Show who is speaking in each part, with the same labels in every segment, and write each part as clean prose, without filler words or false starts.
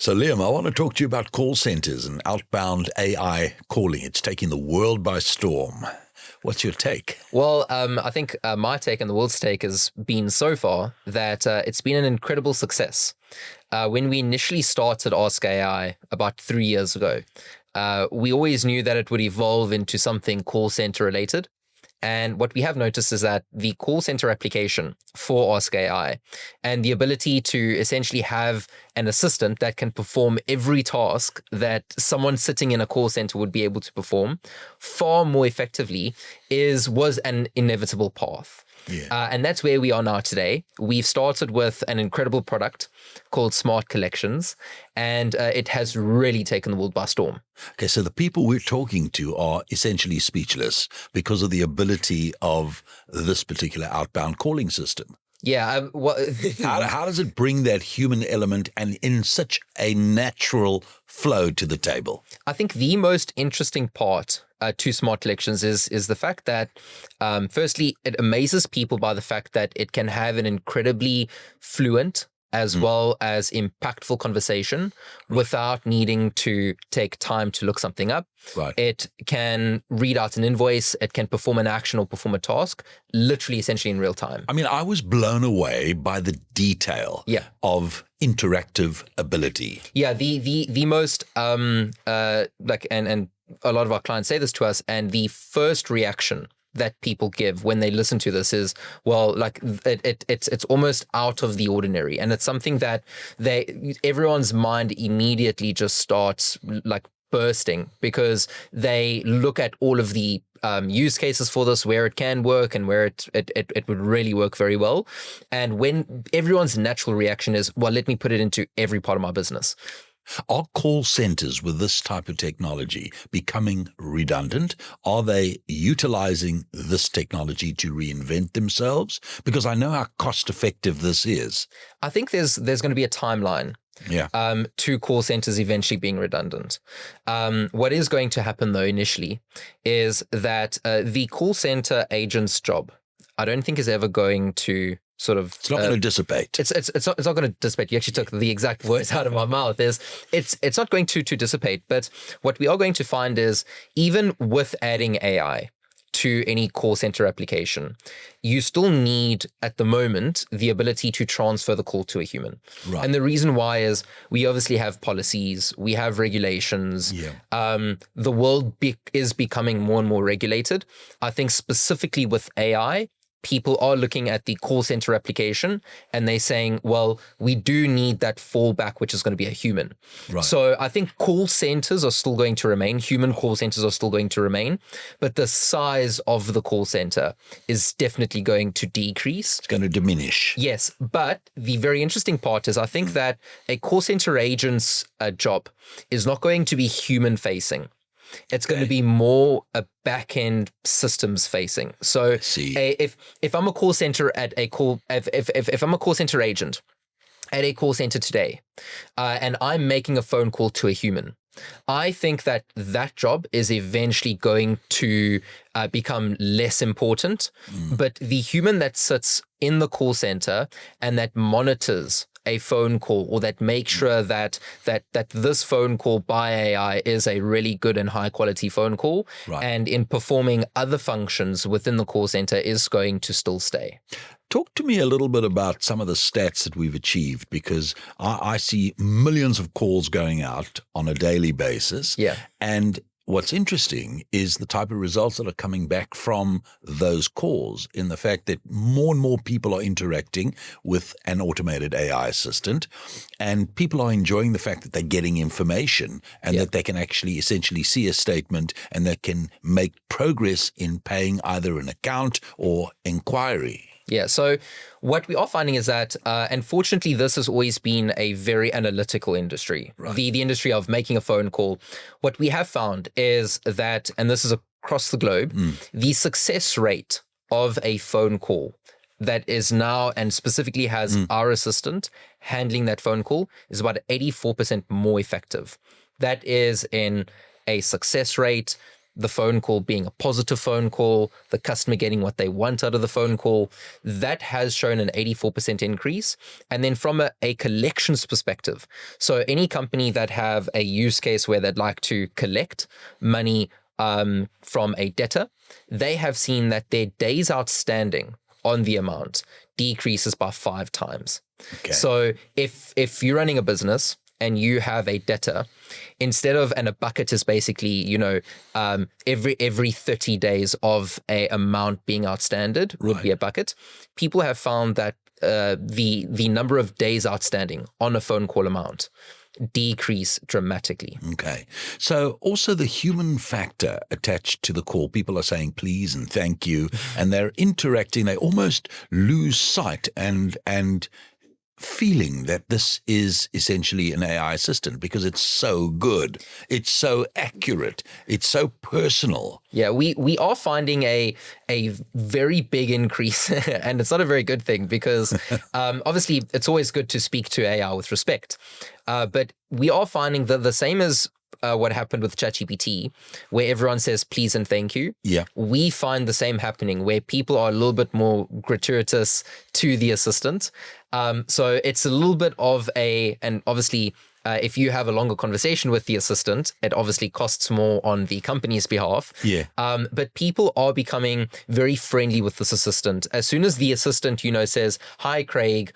Speaker 1: So, Liam, I want to talk to you about call centers and outbound AI calling. It's taking the world by storm. What's your take?
Speaker 2: Well, I think my take and the world's take has been so far that it's been an incredible success. When we initially started Ask AI about 3 years ago, we always knew that it would evolve into something call center related. And what we have noticed is that the call center application for Ask AI and the ability to essentially have an assistant that can perform every task that someone sitting in a call center would be able to perform far more effectively was an inevitable path.
Speaker 1: Yeah.
Speaker 2: And that's where we are now today. We've started with an incredible product called Smart Collections, and it has really taken the world by storm.
Speaker 1: Okay, so the people we're talking to are essentially speechless because of the ability of this particular outbound calling system.
Speaker 2: Yeah.
Speaker 1: How does it bring that human element and in such a natural flow to the table?
Speaker 2: I think the most interesting part to Smart Collections is the fact that, firstly, it amazes people by the fact that it can have an incredibly fluent as well as impactful conversation without needing to take time to look something up.
Speaker 1: Right.
Speaker 2: It can read out an invoice. It can perform an action or perform a task, literally, essentially in real time.
Speaker 1: I mean, I was blown away by the detail of interactive ability.
Speaker 2: Yeah, the most and a lot of our clients say this to us, and the first reaction that people give when they listen to this is, well, like it's almost out of the ordinary, and it's something that everyone's mind immediately just starts like bursting because they look at all of the use cases for this, where it can work and where it would really work very well. And when everyone's natural reaction is, well, let me put it into every part of my business.
Speaker 1: Are call centers with this type of technology becoming redundant? Are they utilizing this technology to reinvent themselves? Because I know how cost effective this is.
Speaker 2: I think there's going to be a timeline to call centers eventually being redundant. What is going to happen though initially is that the call center agent's job, I don't think is ever going to it's
Speaker 1: not going to dissipate.
Speaker 2: It's not going to dissipate. You actually took the exact words out of my mouth. It's not going to dissipate. But what we are going to find is, even with adding AI to any call center application, you still need, at the moment, the ability to transfer the call to a human.
Speaker 1: Right.
Speaker 2: And the reason why is we obviously have policies, we have regulations.
Speaker 1: Yeah.
Speaker 2: The world is becoming more and more regulated. I think specifically with AI, people are looking at the call center application and they're saying, well, we do need that fallback, which is going to be a human.
Speaker 1: Right.
Speaker 2: So I think call centers are still going to remain, human call centers are still going to remain, but the size of the call center is definitely going to decrease.
Speaker 1: It's going to diminish.
Speaker 2: Yes, but the very interesting part is I think that a call center agent's job is not going to be human facing. It's going to be more a back-end systems facing. So if I'm a call center if I'm a call center agent at a call center today, and I'm making a phone call to a human, I think that job is eventually going to become less important. But the human that sits in the call center and that monitors a phone call, or that makes sure that this phone call by AI is a really good and high quality phone call, and in performing other functions within the call center, is going to still stay.
Speaker 1: Talk to me a little bit about some of the stats that we've achieved, because I see millions of calls going out on a daily basis.
Speaker 2: Yeah.
Speaker 1: And what's interesting is the type of results that are coming back from those calls, in the fact that more and more people are interacting with an automated AI assistant, and people are enjoying the fact that they're getting information and that they can actually essentially see a statement and they can make progress in paying either an account or inquiry.
Speaker 2: Yeah, so what we are finding is that, unfortunately, this has always been a very analytical industry, the industry of making a phone call. What we have found is that, and this is across the globe, the success rate of a phone call that is now, and specifically has our assistant handling that phone call, is about 84% more effective. That is in a success rate, the phone call being a positive phone call, the customer getting what they want out of the phone call, that has shown an 84% increase. And then from a collections perspective, so any company that have a use case where they'd like to collect money from a debtor, they have seen that their days outstanding on the amount decreases by 5 times.
Speaker 1: Okay.
Speaker 2: So if you're running a business and you have a debtor, instead of, and a bucket is basically, every 30 days of a amount being outstanding would be a bucket. People have found that the number of days outstanding on a phone call amount decrease dramatically.
Speaker 1: Okay. So also the human factor attached to the call. People are saying please and thank you, and they're interacting. They almost lose sight and feeling that this is essentially an AI assistant because it's so good, it's so accurate, it's so personal.
Speaker 2: Yeah, we are finding a very big increase, and it's not a very good thing because obviously it's always good to speak to AI with respect, but we are finding that the same as what happened with ChatGPT, where everyone says please and thank you.
Speaker 1: Yeah.
Speaker 2: We find the same happening where people are a little bit more gratuitous to the assistant. So it's a little bit of and obviously if you have a longer conversation with the assistant, it obviously costs more on the company's behalf.
Speaker 1: Yeah.
Speaker 2: But people are becoming very friendly with this assistant. As soon as the assistant, says, "Hi, Craig,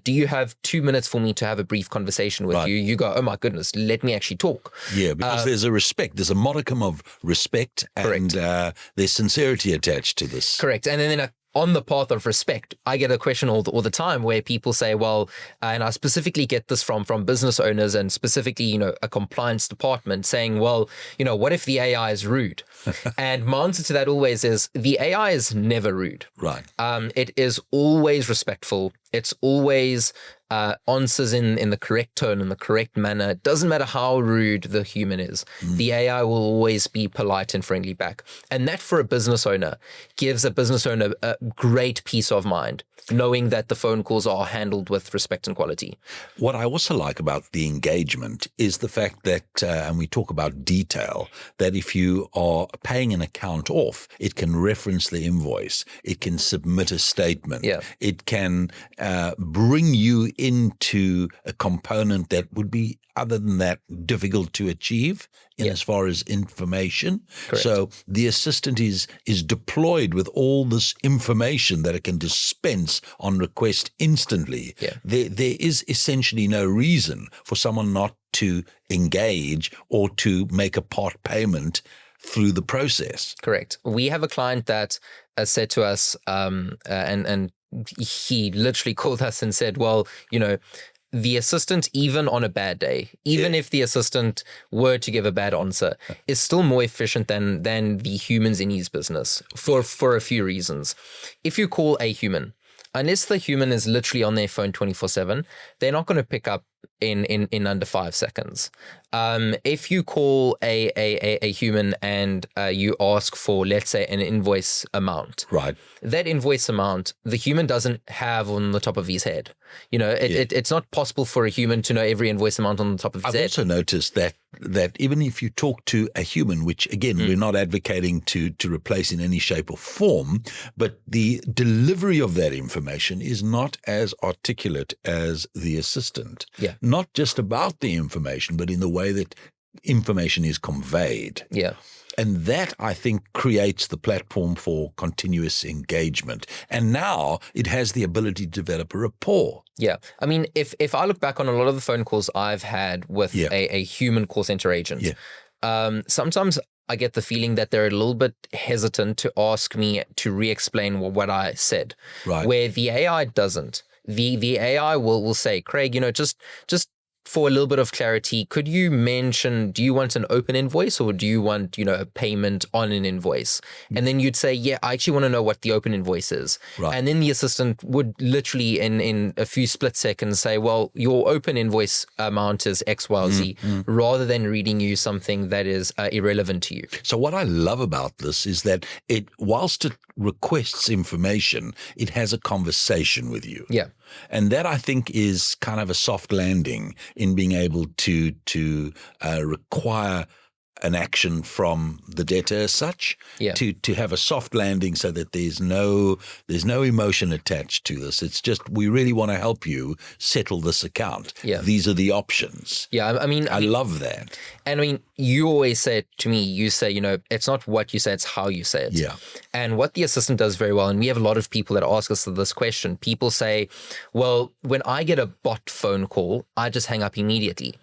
Speaker 2: do you have 2 minutes for me to have a brief conversation with you?" You go, "Oh my goodness, let me actually talk."
Speaker 1: Yeah, because there's a respect. There's a modicum of respect, and there's sincerity attached to this.
Speaker 2: Correct. And then on the path of respect, I get a question all the time where people say, well, and I specifically get this from business owners and specifically, a compliance department saying, well, what if the AI is rude? And my answer to that always is the AI is never rude.
Speaker 1: Right.
Speaker 2: It is always respectful. It's always answers in the correct tone, in the correct manner. It doesn't matter how rude the human is. The AI will always be polite and friendly back. And that for a business owner gives a business owner a great peace of mind, knowing that the phone calls are handled with respect and quality.
Speaker 1: What I also like about the engagement is the fact that, and we talk about detail, that if you are paying an account off, it can reference the invoice. It can submit a statement.
Speaker 2: Yeah.
Speaker 1: It can bring you into a component that would be, other than that, difficult to achieve as far as information.
Speaker 2: Correct.
Speaker 1: So the assistant is deployed with all this information that it can dispense on request instantly.
Speaker 2: Yeah.
Speaker 1: There is essentially no reason for someone not to engage or to make a part payment through the process.
Speaker 2: Correct. We have a client that said to us, and he literally called us and said, well, the assistant, even on a bad day, even if the assistant were to give a bad answer, is still more efficient than the humans in his business for a few reasons. If you call a human, unless the human is literally on their phone 24/7, they're not going to pick up in under 5 seconds. If you call a human and you ask for, let's say, an invoice amount,
Speaker 1: right?
Speaker 2: That invoice amount, the human doesn't have on the top of his head. It's not possible for a human to know every invoice amount on the top of his head.
Speaker 1: I've also noticed that even if you talk to a human, which again, we're not advocating to replace in any shape or form, but the delivery of that information is not as articulate as the assistant.
Speaker 2: Yeah.
Speaker 1: Not just about the information, but in the way that information is conveyed.
Speaker 2: Yeah.
Speaker 1: And that, I think, creates the platform for continuous engagement. And now it has the ability to develop a rapport.
Speaker 2: Yeah. I mean, if I look back on a lot of the phone calls I've had with a human call center agent, sometimes I get the feeling that they're a little bit hesitant to ask me to re-explain what I said.
Speaker 1: Right.
Speaker 2: Where the AI doesn't. The AI will say, Craig, just for a little bit of clarity, could you mention, do you want an open invoice or do you want, a payment on an invoice? And then you'd say, yeah, I actually want to know what the open invoice is.
Speaker 1: Right.
Speaker 2: And then the assistant would literally in a few split seconds say, well, your open invoice amount is X, Y, Z, rather than reading you something that is irrelevant to you.
Speaker 1: So what I love about this is that whilst it requests information, it has a conversation with you.
Speaker 2: Yeah.
Speaker 1: And that, I think, is kind of a soft landing in being able to require an action from the debtor as such,
Speaker 2: Yeah.
Speaker 1: to have a soft landing so that there's no emotion attached to this. It's just, we really want to help you settle this account.
Speaker 2: Yeah.
Speaker 1: These are the options.
Speaker 2: Yeah,
Speaker 1: I love that.
Speaker 2: And I mean, you always say it to me, you say, it's not what you say, it's how you say it.
Speaker 1: Yeah.
Speaker 2: And what the assistant does very well, and we have a lot of people that ask us this question, people say, well, when I get a bot phone call, I just hang up immediately.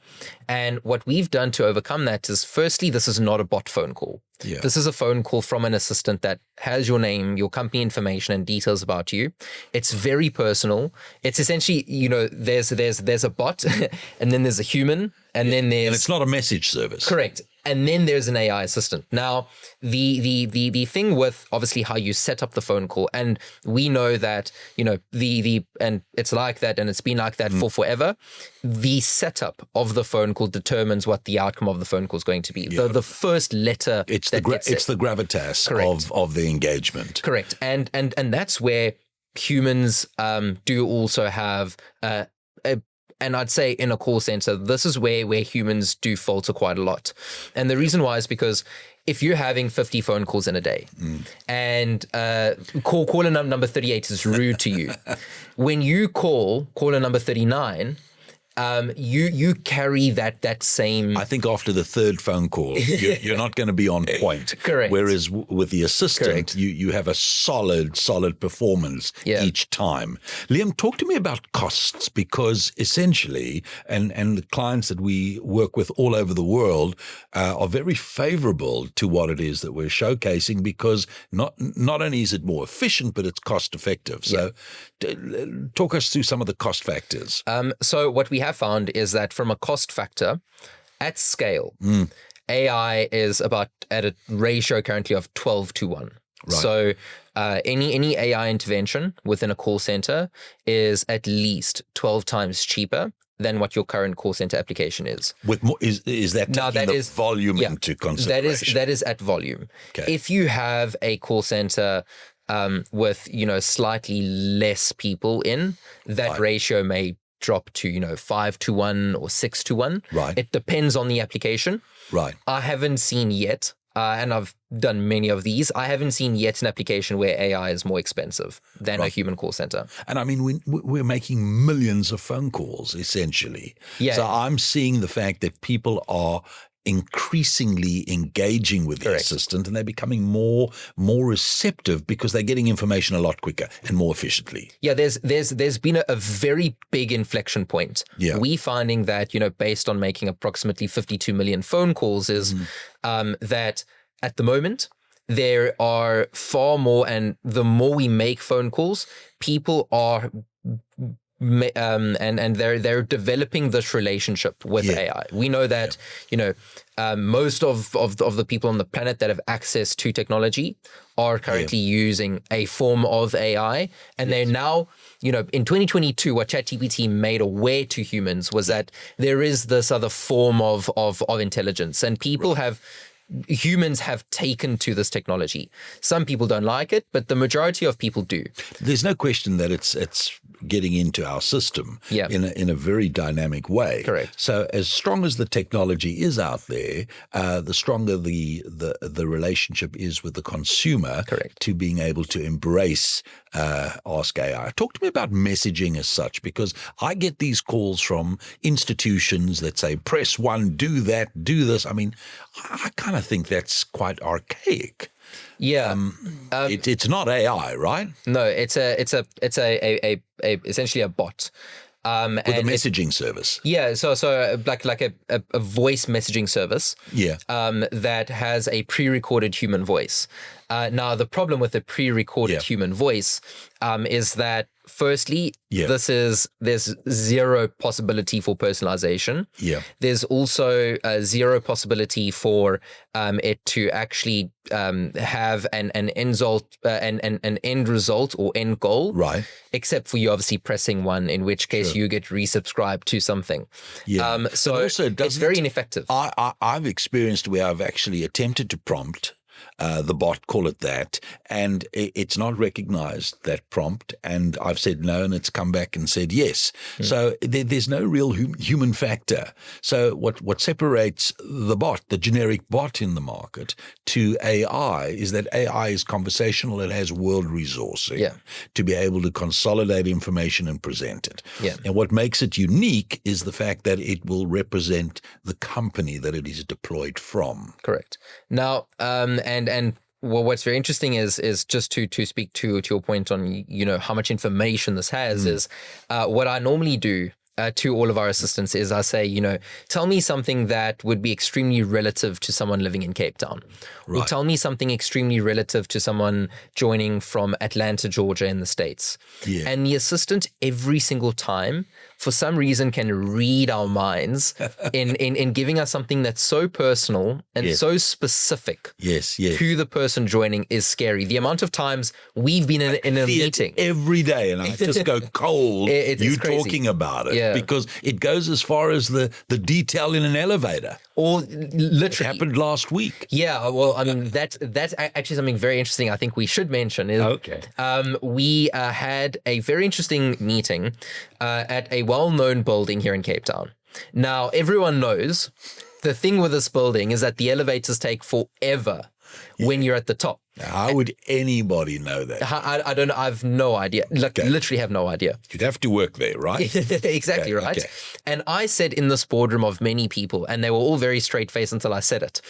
Speaker 2: And what we've done to overcome that is, firstly, this is not a bot phone call.
Speaker 1: Yeah.
Speaker 2: This is a phone call from an assistant that has your name, your company information, and details about you. It's very personal. It's essentially, there's a bot, and then there's a human, and then there's...
Speaker 1: And it's not a message service.
Speaker 2: Correct. And then there's an AI assistant. Now, the thing with obviously how you set up the phone call, and we know that, and it's like that, and it's been like that for forever. The setup of the phone call determines what the outcome of the phone call is going to be.
Speaker 1: Yeah.
Speaker 2: The first letter
Speaker 1: it's the gravitas of the engagement.
Speaker 2: Correct. And that's where humans do also have and I'd say in a call center, this is where humans do falter quite a lot. And the reason why is because if you're having 50 phone calls in a day and caller number 38 is rude to you, when you call caller number 39, you carry that same...
Speaker 1: I think after the third phone call, you're not going to be on point.
Speaker 2: Correct.
Speaker 1: Whereas with the assistant, you have a solid performance each time. Liam, talk to me about costs, because essentially, and the clients that we work with all over the world are very favorable to what it is that we're showcasing, because not only is it more efficient, but it's cost effective. So talk us through some of the cost factors.
Speaker 2: So what we have found is that from a cost factor at scale, AI is about at a ratio currently of 12:1. Right. So any AI intervention within a call center is at least 12 times cheaper than what your current call center application is.
Speaker 1: With more, is that taking the volume into consideration?
Speaker 2: That is at volume. Okay. If you have a call center with slightly less people in, that ratio may drop to 5:1 or 6:1.
Speaker 1: Right.
Speaker 2: It depends on the application.
Speaker 1: Right.
Speaker 2: I haven't seen yet, and I've done many of these. I haven't seen yet an application where AI is more expensive than a human call center.
Speaker 1: And I mean, we're making millions of phone calls essentially.
Speaker 2: Yeah.
Speaker 1: So I'm seeing the fact that people are increasingly engaging with the assistant, and they're becoming more receptive because they're getting information a lot quicker and more efficiently. Yeah,
Speaker 2: there's been a very big inflection point.
Speaker 1: Yeah.
Speaker 2: We finding that, based on making approximately 52 million phone calls is that at the moment there are far more, and the more we make phone calls, people are and they're developing this relationship with AI. We know that most of the people on the planet that have access to technology are currently using a form of AI, and they're now, in 2022, what ChatGPT made aware to humans was that there is this other form of intelligence, and humans have taken to this technology. Some people don't like it, but the majority of people do.
Speaker 1: There's no question that it's getting into our system in a very dynamic way.
Speaker 2: Correct.
Speaker 1: So as strong as the technology is out there, the stronger the relationship is with the consumer.
Speaker 2: Correct.
Speaker 1: To being able to embrace Ask AI. Talk to me about messaging as such, because I get these calls from institutions that say, press 1, do that, do this. I mean, I kind of think that's quite archaic.
Speaker 2: Yeah,
Speaker 1: it's not AI, right?
Speaker 2: No, it's essentially a bot.
Speaker 1: With a messaging service.
Speaker 2: Yeah, so like a voice messaging service.
Speaker 1: Yeah.
Speaker 2: That has a pre-recorded human voice. Now the problem with the pre-recorded human voice is that firstly, there's zero possibility for personalization.
Speaker 1: Yeah.
Speaker 2: There's also zero possibility for it to actually have an end result or end goal.
Speaker 1: Right.
Speaker 2: Except for you obviously pressing 1, in which case you get resubscribed to something.
Speaker 1: Yeah.
Speaker 2: So also, it's very ineffective.
Speaker 1: I've experienced where I've actually attempted to prompt the bot, call it that, and it's not recognized that prompt. And I've said no, and it's come back and said yes. So there's no real human factor. So what separates the bot, the generic bot in the market, to AI is that AI is conversational. It has world resourcing to be able to consolidate information and present it.
Speaker 2: Yeah.
Speaker 1: And what makes it unique is the fact that it will represent the company that it is deployed from.
Speaker 2: Correct. Now, well, what's very interesting is just to speak to your point on, how much information this has is what I normally do to all of our assistants is I say, tell me something that would be extremely relative to someone living in Cape Town. Right. Or tell me something extremely relative to someone joining from Atlanta, Georgia in the States. Yeah. And the assistant every single time, for some reason, can read our minds in giving us something that's so personal and so specific to the person joining is scary. The amount of times we've been in a meeting
Speaker 1: every day, and I just go cold. You talking about it because it goes as far as the detail in an elevator.
Speaker 2: Or literally,
Speaker 1: it happened last week.
Speaker 2: Yeah, well, I mean that's actually something very interesting. I think we should mention is we had a very interesting meeting at a well-known building here in Cape Town. Now, everyone knows the thing with this building is that the elevators take forever when you're at the top.
Speaker 1: How would anybody know that?
Speaker 2: I don't know. I've no idea. Literally have no idea.
Speaker 1: You'd have to work there, right?
Speaker 2: Exactly, right? Okay. And I said in this boardroom of many people, and they were all very straight-faced until I said it.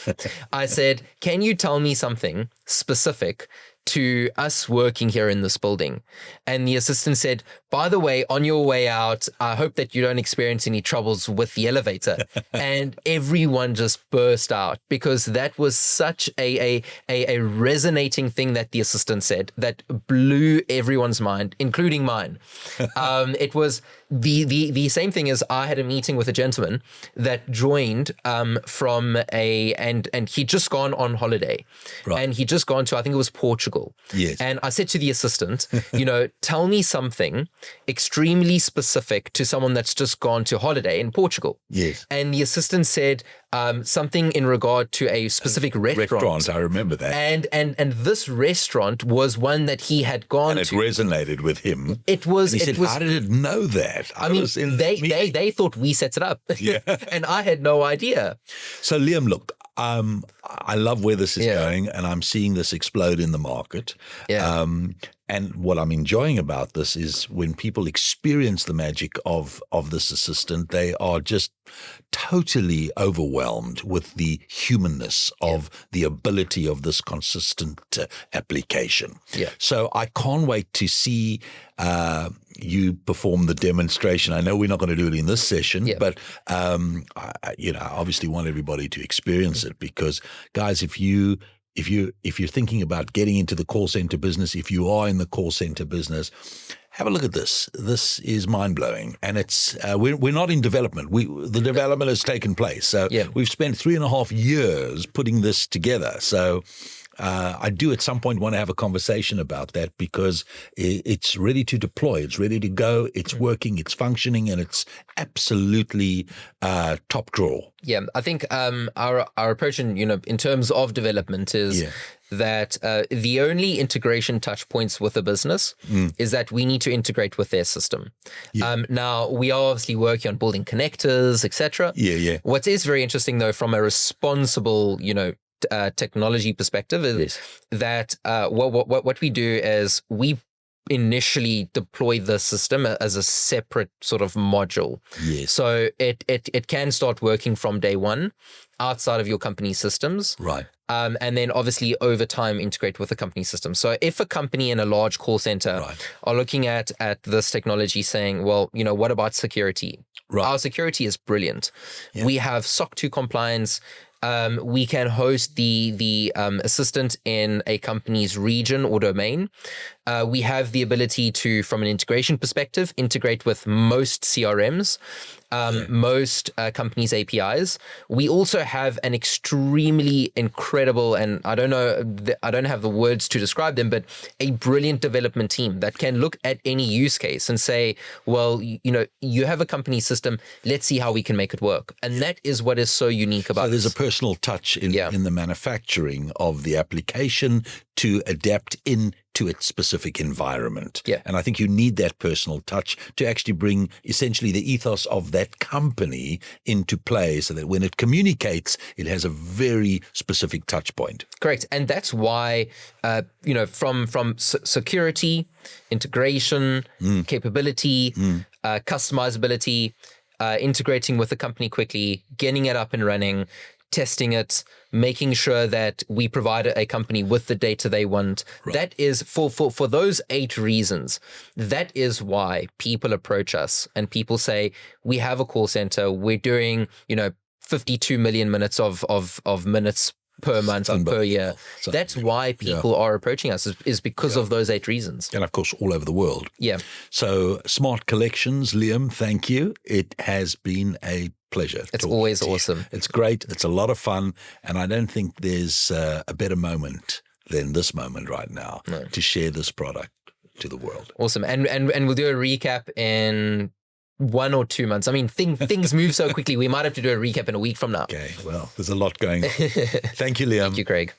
Speaker 2: I said, can you tell me something specific to us working here in this building? And the assistant said, by the way, on your way out, I hope that you don't experience any troubles with the elevator. And everyone just burst out because that was such a resonating thing that the assistant said that blew everyone's mind, including mine. It was the same thing as I had a meeting with a gentleman that joined from and he'd just gone on holiday. Right. And he'd just gone to, I think it was Portugal.
Speaker 1: Yes.
Speaker 2: And I said to the assistant, tell me something extremely specific to someone that's just gone to holiday in Portugal.
Speaker 1: Yes.
Speaker 2: And the assistant said something in regard to a specific restaurant.
Speaker 1: I remember that.
Speaker 2: And this restaurant was one that he had gone to.
Speaker 1: And it resonated with him.
Speaker 2: It was.
Speaker 1: And he said, how did it know that?
Speaker 2: I mean, they thought we set it up. Yeah. And I had no idea.
Speaker 1: So Liam, look, I love where this is going, and I'm seeing this explode in the market. Yeah. And what I'm enjoying about this is when people experience the magic of this assistant, they are just totally overwhelmed with the humanness of the ability of this consistent application. Yeah. So I can't wait to see you perform the demonstration. I know we're not going to do it in this session, but I obviously want everybody to experience it because, guys, if you're thinking about getting into the call center business, if you are in the call center business, have a look at this. This is mind-blowing, and it's we're not in development. The development has taken place. So we've spent 3.5 years putting this together. So I do at some point want to have a conversation about that because it's ready to deploy. It's ready to go. It's working. It's functioning, and it's absolutely top drawer.
Speaker 2: Yeah, I think our approach in terms of development is that the only integration touch points with a business is that we need to integrate with their system. Yeah. Now, we are obviously working on building connectors, etc. Yeah. What is very interesting, though, from a responsible, technology perspective is that what we do is we initially deploy the system as a separate sort of module. Yes. So it can start working from day one outside of your company systems. Right. And then obviously over time integrate with the company system. So if a company in a large call center are looking at this technology saying, well, what about security? Right. Our security is brilliant. Yeah. We have SOC 2 compliance. We can host the assistant in a company's region or domain. We have the ability to, from an integration perspective, integrate with most CRMs. most companies' APIs. We also have an extremely incredible, and I don't have the words to describe them, but a brilliant development team that can look at any use case and say, well, you have a company system, let's see how we can make it work. And that is what is so unique about it.
Speaker 1: So there's a personal touch in the manufacturing of the application to adapt into its specific environment.
Speaker 2: Yeah.
Speaker 1: And I think you need that personal touch to actually bring essentially the ethos of that company into play so that when it communicates, it has a very specific touch point.
Speaker 2: Correct. And that's why, from security, integration, capability, customizability, integrating with the company quickly, getting it up and running, testing it, making sure that we provide a company with the data they want. Right. That is for those 8 reasons. That is why people approach us and people say, we have a call center. We're doing, 52 million minutes of minutes per month or per year. That's why people are approaching us is because of those 8 reasons.
Speaker 1: And of course, all over the world.
Speaker 2: Yeah.
Speaker 1: So Smart Collections, Liam, thank you. It has been a pleasure.
Speaker 2: It's always awesome.
Speaker 1: It's great. It's a lot of fun. And I don't think there's a better moment than this moment right now to share this product to the world.
Speaker 2: Awesome. And we'll do a recap in 1 or 2 months. I mean, things move so quickly. We might have to do a recap in a week from now.
Speaker 1: Okay. Well, there's a lot going on. Thank you, Liam.
Speaker 2: Thank you, Craig.